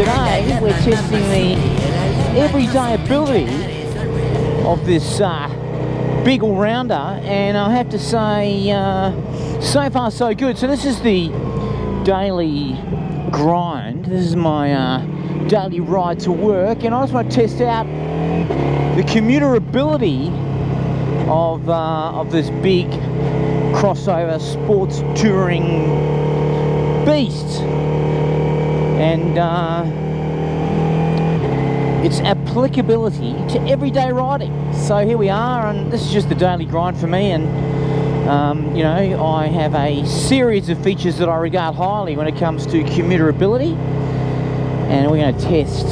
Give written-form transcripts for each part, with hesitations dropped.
today we're testing the everyday ability of this big all-rounder, and I have to say, so far so good. So this is the daily grind. This is my daily ride to work, and I just want to test out the commuter ability of this big crossover sports touring beast, and its applicability to everyday riding. So here we are, and this is just the daily grind for me, and you know, I have a series of features that I regard highly when it comes to commuter ability, and we're going to test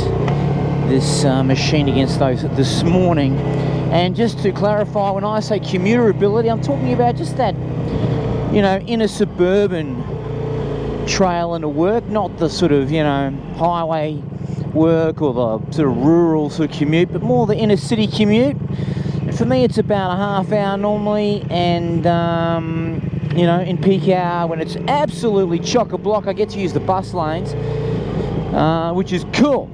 this machine against those this morning. And just to clarify, when I say commuter ability, I'm talking about just that, you know, inner suburban trail into work, not the sort of, you know, highway work or the sort of rural sort of commute, but more the inner city commute. And for me, it's about a half hour normally, and you know, in peak hour when it's absolutely chock-a-block, I get to use the bus lanes, which is cool.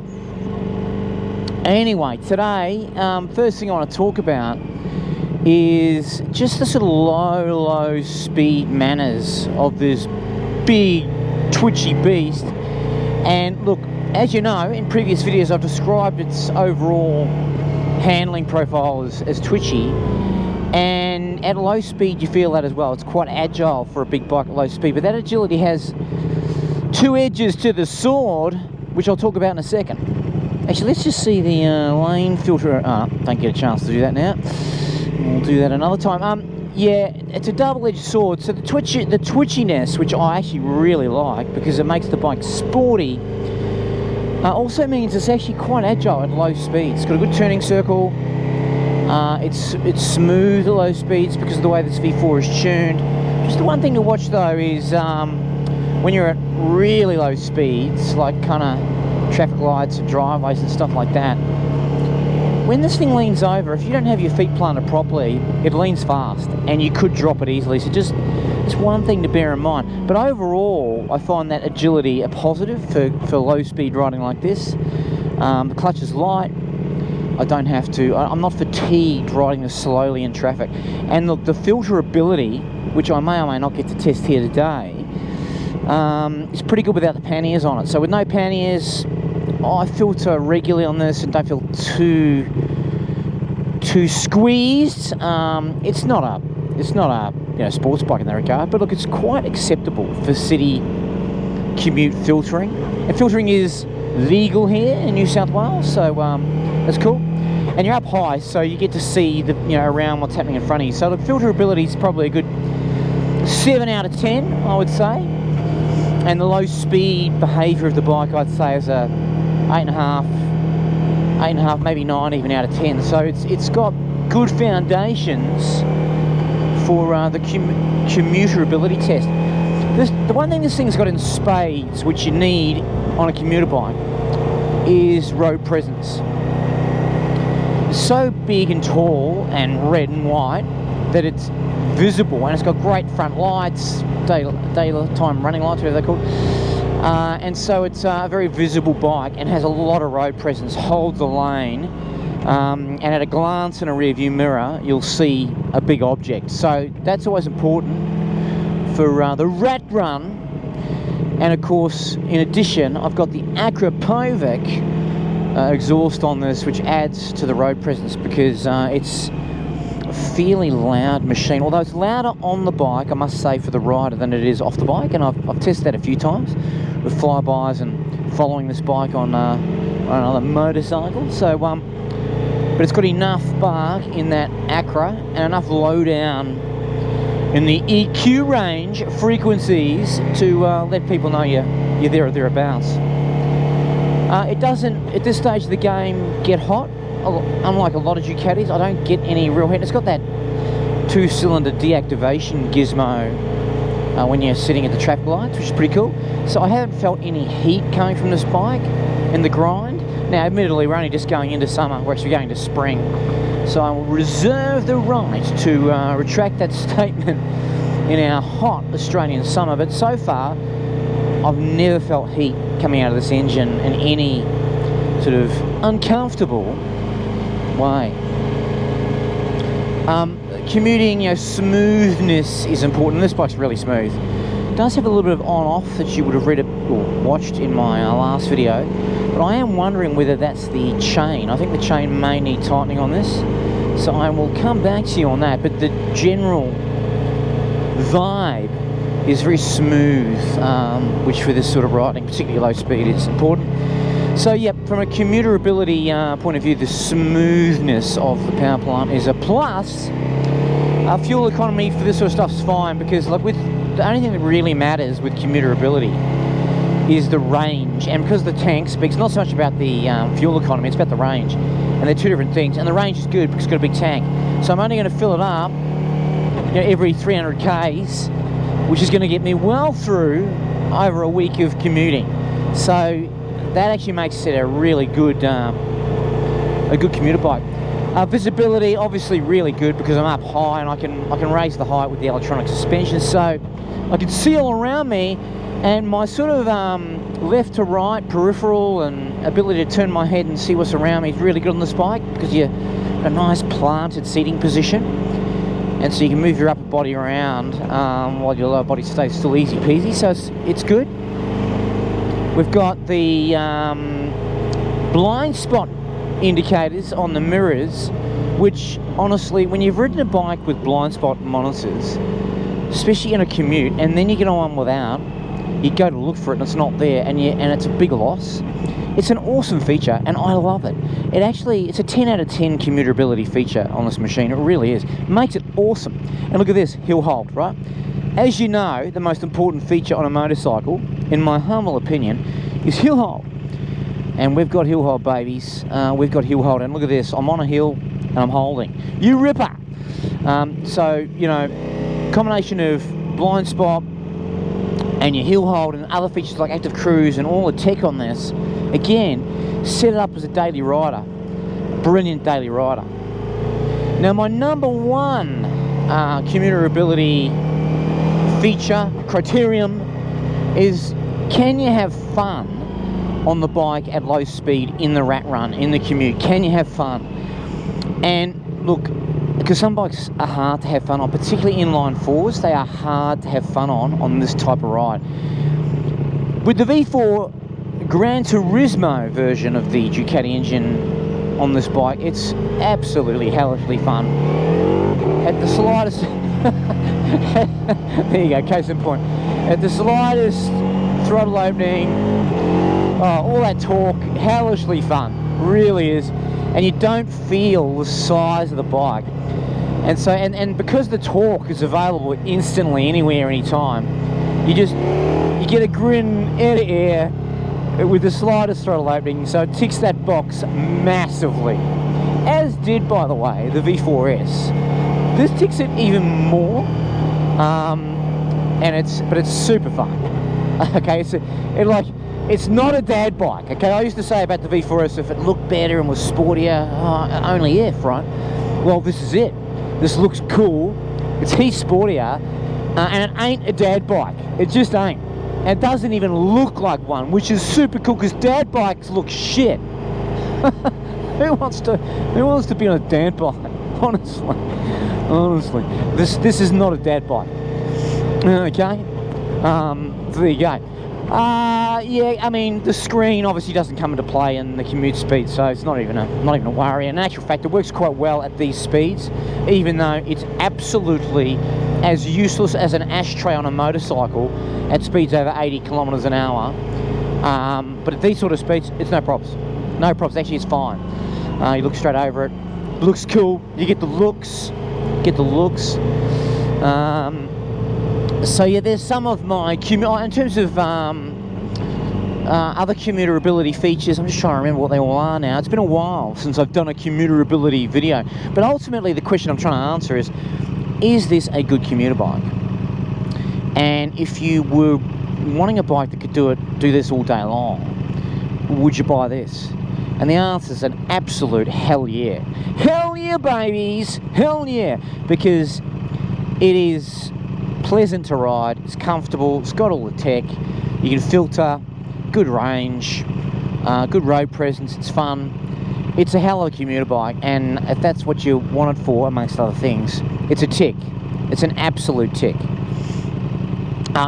Anyway, today, first thing I want to talk about is just the sort of low speed manners of this big twitchy beast. And look, as you know, in previous videos I've described its overall handling profile as twitchy, and at low speed you feel that as well. It's quite agile for a big bike at low speed, but that agility has two edges to the sword, which I'll talk about in a second. Actually, let's just see the lane filter. Don't get a chance to do that now. We'll do that another time. Yeah, it's a double-edged sword. So the twitchiness, which I actually really like because it makes the bike sporty, also means it's actually quite agile at low speeds. It's got a good turning circle. It's smooth at low speeds because of the way this V4 is tuned. Just the one thing to watch though is when you're at really low speeds, like kind of traffic lights and driveways and stuff like that, when this thing leans over, if you don't have your feet planted properly, it leans fast and you could drop it easily. So just one thing to bear in mind. But overall, I find that agility a positive for low speed riding like this. The clutch is light. I don't have to, I'm not fatigued riding this slowly in traffic. And look, the filter ability, which I may or may not get to test here today, is pretty good without the panniers on it. So with no panniers, I filter regularly on this and don't feel too squeezed. It's not a you know, sports bike in that regard, but look, it's quite acceptable for city commute filtering. And filtering is legal here in New South Wales, so that's cool. And you're up high, so you get to see the, you know, around what's happening in front of you. So the filterability is probably a good 7 out of 10, I would say. And the low speed behaviour of the bike, I'd say, is a 8.5, maybe 9 even out of 10. So it's got good foundations for the commuter ability test. The one thing this thing's got in spades, which you need on a commuter bike, is road presence. It's so big and tall and red and white that it's visible, and it's got great front lights, daytime running lights, whatever they're called. And so it's a very visible bike and has a lot of road presence, holds the lane, and at a glance in a rear view mirror you'll see a big object. So that's always important for the rat run. And of course, in addition, I've got the Akrapovic exhaust on this, which adds to the road presence because it's a fairly loud machine, although it's louder on the bike, I must say, for the rider than it is off the bike. And I've tested that a few times with flybys and following this bike on another motorcycle. So but it's got enough bark in that Acra and enough low down in the EQ range frequencies to let people know you're there or thereabouts. It doesn't, at this stage of the game, get hot. Unlike a lot of Ducatis, I don't get any real heat. It's got that 2-cylinder deactivation gizmo when you're sitting at the traffic lights, which is pretty cool. So I haven't felt any heat coming from this bike in the grind. Now, admittedly, we're only just going into summer. We're actually going to spring. So I will reserve the right to retract that statement in our hot Australian summer. But so far, I've never felt heat coming out of this engine in any sort of uncomfortable way. Commuting, you know, smoothness is important. This bike's really smooth. It does have a little bit of on-off that you would have read or watched in my last video, but I am wondering whether that's the chain. I think the chain may need tightening on this, so I will come back to you on that. But the general vibe is very smooth, which for this sort of riding, particularly low speed, is important. So yeah, from a commuterability point of view, the smoothness of the power plant is a plus. Fuel economy for this sort of stuff's fine, because like with the only thing that really matters with commuterability is the range, and because the tank speaks not so much about the fuel economy, it's about the range, and they're two different things. And the range is good because it's got a big tank, so I'm only going to fill it up, you know, every 300 k's, which is going to get me well through over a week of commuting. So that actually makes it a really good commuter bike. Visibility, obviously really good because I'm up high and I can raise the height with the electronic suspension, so I can see all around me, and my sort of left to right peripheral and ability to turn my head and see what's around me is really good on this bike, because you're in a nice planted seating position, and so you can move your upper body around while your lower body stays still easy peasy, so it's good. We've got the blind spot indicators on the mirrors, which honestly, when you've ridden a bike with blind spot monitors, especially in a commute, and then you get on one without, you go to look for it and it's not there, and it's a big loss. It's an awesome feature and I love it. It's a 10 out of 10 commuterability feature on this machine. It really is. It makes it awesome. And look at this, hill hold, right? As you know, the most important feature on a motorcycle, in my humble opinion, is hill hold. And we've got hill hold, babies. We've got hill hold, and look at this. I'm on a hill and I'm holding. You ripper! So, you know, combination of blind spot and your hill hold and other features like active cruise and all the tech on this, again, set it up as a daily rider. Brilliant daily rider. Now, my number one commuterability feature, criterion, is can you have fun on the bike at low speed in the rat run, in the commute? Can you have fun? And look, because some bikes are hard to have fun on, particularly inline fours, they are hard to have fun on this type of ride. With the V4 Gran Turismo version of the Ducati engine on this bike, it's absolutely hellishly fun. At the slightest there you go, case in point. At the slightest throttle opening, all that torque, hellishly fun, really is, and you don't feel the size of the bike. And so, and because the torque is available instantly, anywhere, anytime, you get a grin ear to ear with the slightest throttle opening. So it ticks that box massively, as did, by the way, the V4S. This ticks it even more, but it's super fun. Okay, it's not a dad bike. Okay, I used to say about the V4S, if it looked better and was sportier, only if, right? Well, this is it. This looks cool. It's heaps sportier, and it ain't a dad bike. It just ain't. And it doesn't even look like one, which is super cool because dad bikes look shit. Who wants to be on a dad bike? Honestly, this is not a dad bike. Okay, there you go. Yeah, I mean, the screen obviously doesn't come into play in the commute speed, so it's not even a worry. In actual fact, it works quite well at these speeds, even though it's absolutely as useless as an ashtray on a motorcycle at speeds over 80 kilometers an hour. But at these sort of speeds, it's no props. No props. Actually, it's fine. You look straight over it. It looks cool. You get the looks. So yeah, there's some of my in terms of other commuterability features. I'm just trying to remember what they all are now. It's been a while since I've done a commuterability video, but ultimately the question I'm trying to answer is this a good commuter bike? And if you were wanting a bike that could do this all day long, would you buy this? And the answer is an absolute hell yeah. Hell yeah, babies! Hell yeah! Because it is pleasant to ride, it's comfortable, it's got all the tech, You can filter, good range, good road presence, it's fun. It's a hell of a commuter bike, and if that's what you want it for, amongst other things, it's a tick. It's an absolute tick.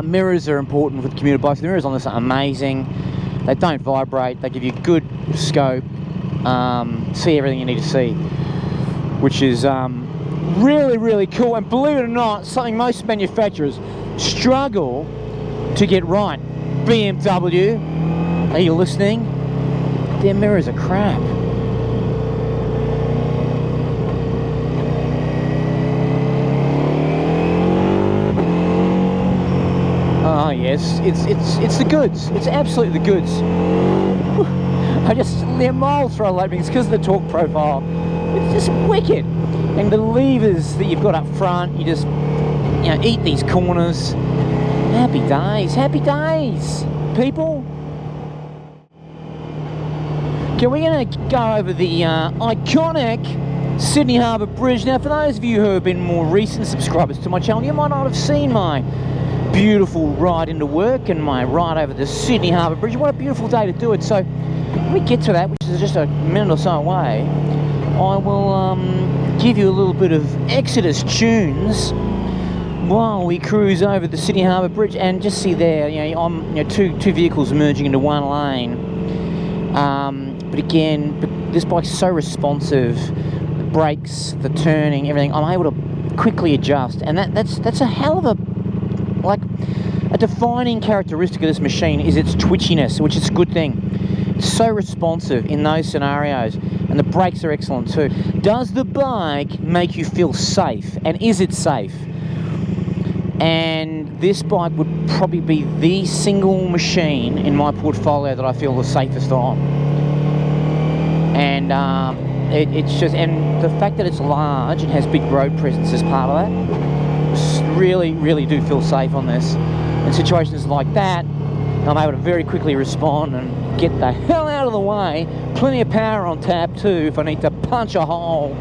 Mirrors are important with commuter bikes. The mirrors on this are amazing. They don't vibrate. They give you good scope, see everything you need to see, which is really, really cool. And believe it or not, something most manufacturers struggle to get right. BMW, are you listening? Their mirrors are crap. Oh yes, it's the goods. It's absolutely the goods. They're miles for opening. It's because of the torque profile. It's just wicked. And the levers that you've got up front, you just, eat these corners. Happy days, people. Okay, we're going to go over the iconic Sydney Harbour Bridge. Now, for those of you who have been more recent subscribers to my channel, you might not have seen my beautiful ride into work and my ride over the Sydney Harbour Bridge. What a beautiful day to do it. So when we get to that, which is just a minute or so away, I will give you a little bit of Exodus tunes while we cruise over the Sydney Harbour Bridge. And just see there, two vehicles merging into one lane. But this bike's so responsive, the brakes, the turning, everything. I'm able to quickly adjust, and that's a hell of a defining characteristic of this machine is its twitchiness, which is a good thing. It's so responsive in those scenarios, and the brakes are excellent too. Does the bike make you feel safe, and is it safe? And this bike would probably be the single machine in my portfolio that I feel the safest on. And it's just, and the fact that it's large and has big road presence as part of that, really, really do feel safe on this. In situations like that, I'm able to very quickly respond and get the hell out of the way. Plenty of power on tap too if I need to punch a hole.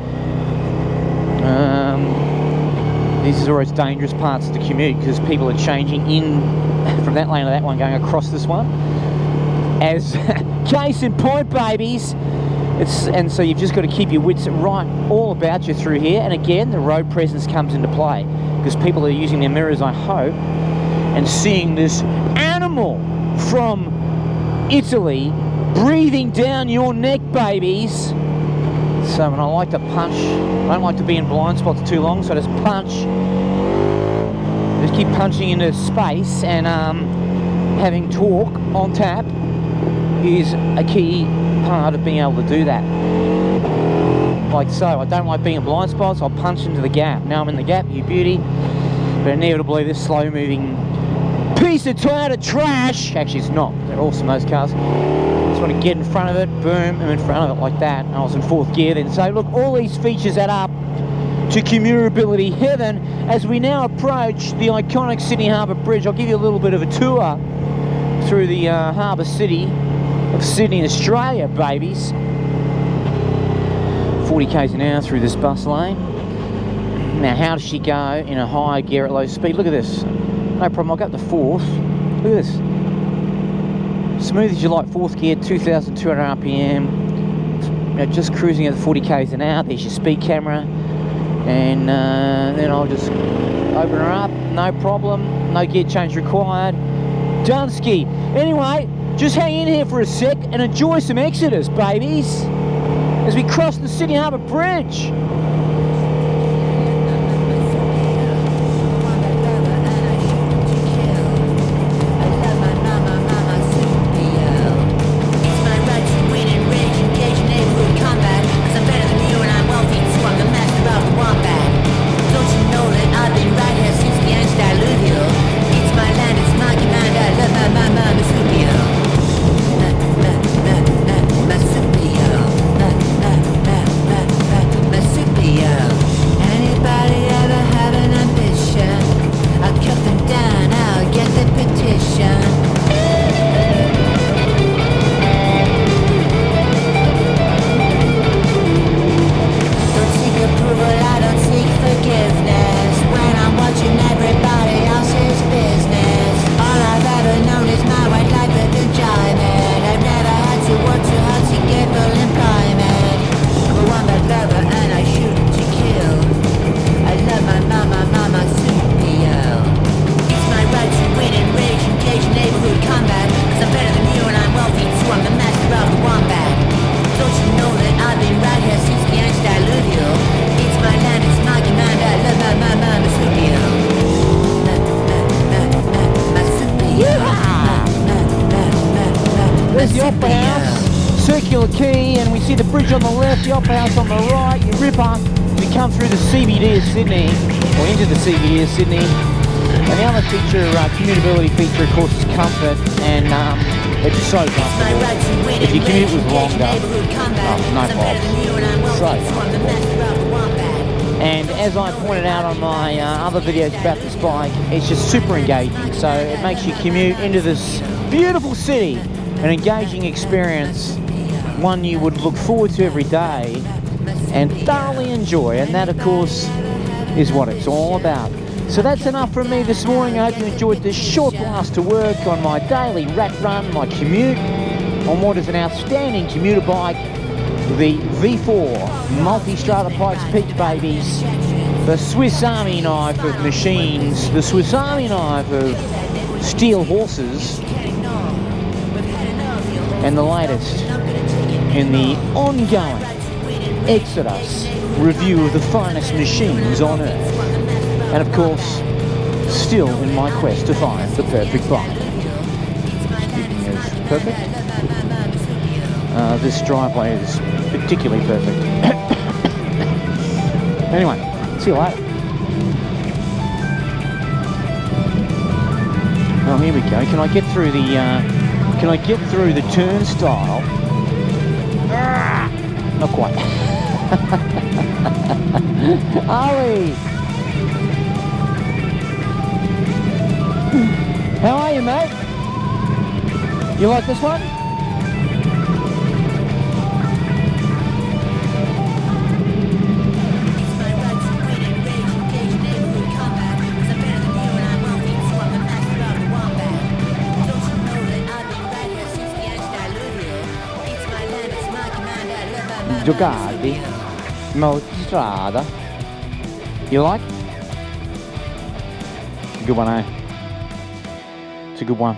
These are always dangerous parts of the commute because people are changing in from that lane to that one, going across this one. As case in point, babies. And so you've just got to keep your wits right all about you through here. And again, the road presence comes into play because people are using their mirrors, I hope, and seeing this animal from Italy breathing down your neck, babies. So when I like to punch, I don't like to be in blind spots too long, so I just punch. Just keep punching into space, and having torque on tap is a key part of being able to do that. Like so, I don't like being in blind spots, I'll punch into the gap. Now I'm in the gap, you beauty. But inevitably this slow moving piece of Toyota trash, actually it's not, they're awesome those cars. Just want to get in front of it, boom, I'm in front of it like that. And I was in fourth gear then. So look, all these features add up to commutability heaven as we now approach the iconic Sydney Harbour Bridge. I'll give you a little bit of a tour through the harbour city of Sydney, Australia, babies. 40 k's an hour through this bus lane. Now, how does she go in a high gear at low speed? Look at this. No problem, I'll go up to fourth. Look at this. Smooth as you like, fourth gear, 2,200 RPM. Just cruising at 40 k's an hour. There's your speed camera. And then I'll just open her up. No problem. No gear change required. Dunsky. Anyway, just hang in here for a sec and enjoy some Exodus, babies, as we cross the Sydney Harbour Bridge. Marsupial. to work too hard to get full employment. I'm a wombat lover and I shoot to kill. I love my mama studio. It's my right to win and rage, engage in neighborhood combat. Cause I'm better than you and I'm wealthy too, I'm the master of the wombat. Don't you know that I've been right here since the antediluvial? It's my land, it's my command, I love my mama studio. There's the Opera House, circular quay, and we see the bridge on the left, the Opera House on the right, your ripper. We come through the CBD of Sydney, or into the CBD of Sydney. And the other feature, commutability feature, of course, is comfort, and it's so comfortable. If your commute was longer, no problem. So comfortable. And as I pointed out on my other videos about this bike, it's just super engaging. So it makes you commute into this beautiful city an engaging experience, one you would look forward to every day and thoroughly enjoy. And that, of course, is what it's all about. So that's enough from me this morning. I hope you enjoyed this short blast to work on my daily rat run, my commute, on what is an outstanding commuter bike, the V4 Multistrada Pikes Pikes babies, the Swiss Army knife of machines, the Swiss Army knife of steel horses, and the latest in the ongoing XODAS review of the finest machines on earth. And of course, still in my quest to find the perfect bike. Speaking of perfect, this driveway is particularly perfect. Anyway, see you later. Oh, here we go. Can I get through the? Can I get through the turnstile? Not quite. Ollie! How are you, mate? You like this one? Giocati, Multistrada. You like? Good one, eh? It's a good one.